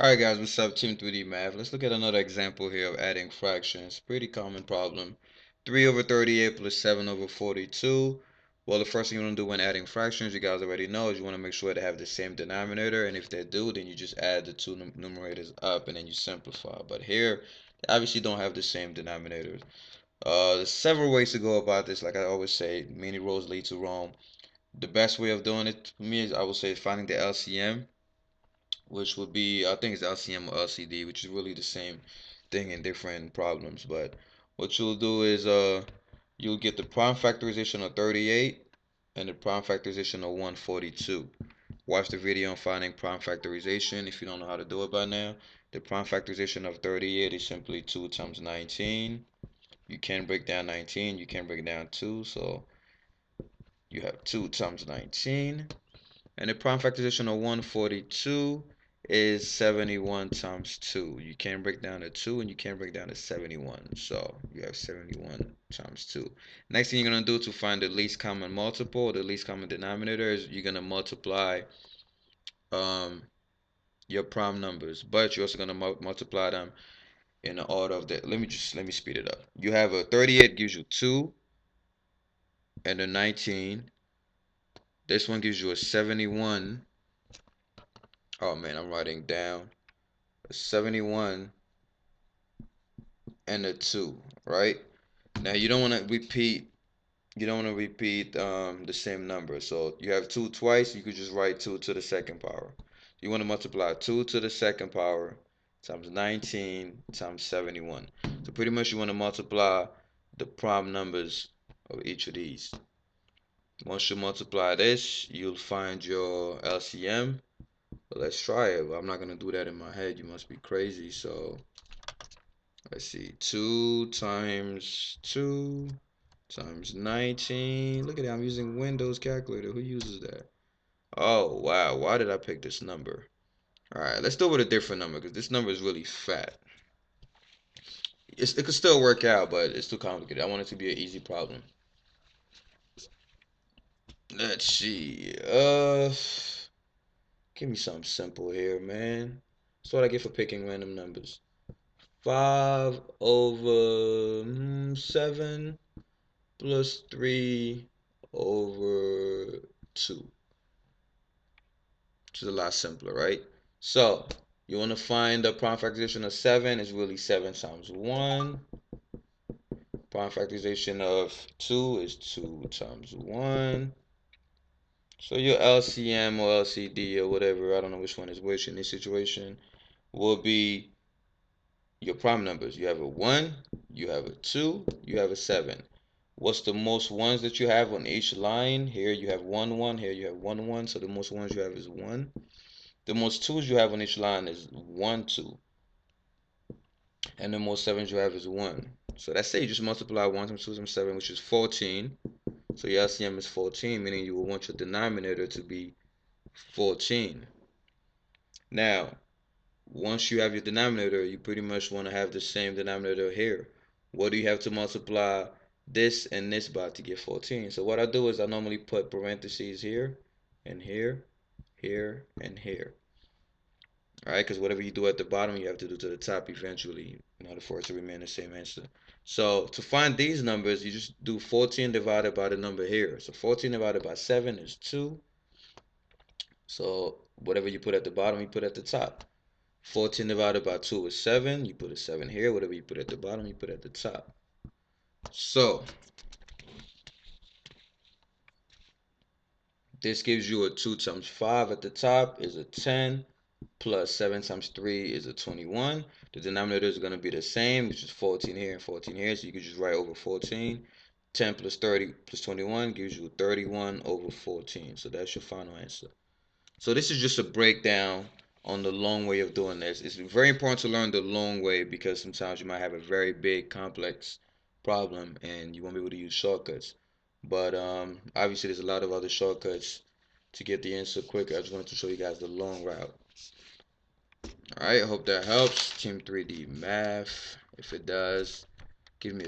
Alright guys, what's up, Team 3D Math? Let's look at another example here of adding fractions. Pretty common problem. 3 over 38 plus 7 over 42. Well, the first thing you want to do when adding fractions, you guys already know, is you want to make sure they have the same denominator. And if they do, then you just add the two numerators up and then you simplify. But here, they obviously don't have the same denominators. There's several ways to go about this. Like I always say, many roads lead to Rome. The best way of doing it for me is, I would say, finding the LCM, which would be, I think it's LCM or LCD, which is really the same thing in different problems. But what you'll do is you'll get the prime factorization of 38 and the prime factorization of 142. Watch the video on finding prime factorization if you don't know how to do it by now. The prime factorization of 38 is simply 2 times 19. You can break down 19, you can break down 2, so you have 2 times 19. And the prime factorization of 142 is 71 times 2. You can't break down the 2 and you can't break down the 71. So you have 71 times 2. Next thing you're going to do to find the least common multiple, the least common denominator, is you're going to multiply um, your prime numbers. But you're also going to multiply them in the order of the. Let me speed it up. You have a 38 gives you 2 and a 19. This one gives you a 71. Oh man, I'm writing down. 71 and a 2, right? Now you don't want to repeat the same number. So you have 2 twice, you could just write 2 to the second power. You want to multiply 2 to the second power times 19 times 71. So pretty much you want to multiply the prime numbers of each of these. Once you multiply this, you'll find your LCM. But let's try it. But I'm not going to do that in my head. You must be crazy. So let's see, 2 times 2 times 19. Look at that, I'm using Windows calculator. Who uses that? Oh, wow. Why did I pick this number? All right, let's do it with a different number because this number is really fat. It could still work out, but it's too complicated. I want it to be an easy problem. Let's see. Give me something simple here, man. That's what I get for picking random numbers. 5 over 7 plus 3 over 2, which is a lot simpler, right? So you want to find the prime factorization of 7 is really 7 times 1. Prime factorization of 2 is 2 times 1. So your LCM or LCD or whatever, I don't know which one is which in this situation, will be your prime numbers. You have a 1, you have a 2, you have a 7. What's the most ones that you have on each line? Here you have 1 1, here you have 1 1, so the most ones you have is 1. The most 2's you have on each line is 1 2, and the most 7's you have is 1. So that's it. You just multiply 1 times 2 times 7, which is 14. So your LCM is 14, meaning you will want your denominator to be 14. Now, once you have your denominator, you pretty much want to have the same denominator here. What do you have to multiply this and this by to get 14? So what I do is I normally put parentheses here and here, here, and here. Alright, because whatever you do at the bottom, you have to do to the top eventually in order for it to remain the same answer. So to find these numbers, you just do 14 divided by the number here. So 14 divided by 7 is 2. So whatever you put at the bottom, you put at the top. 14 divided by 2 is 7. You put a 7 here. Whatever you put at the bottom, you put at the top. So this gives you a 2 times 5 at the top is a 10, plus 7 times 3 is a 21. The denominator is going to be the same, which is 14 here and 14 here. So you can just write over 14. 10 plus 30 plus 21 gives you 31 over 14. So that's your final answer. So this is just a breakdown on the long way of doing this. It's very important to learn the long way because sometimes you might have a very big complex problem and you won't be able to use shortcuts. But obviously there's a lot of other shortcuts to get the answer quicker. I just wanted to show you guys the long route. Alright, I hope that helps. Team 3D Math. If it does, give me a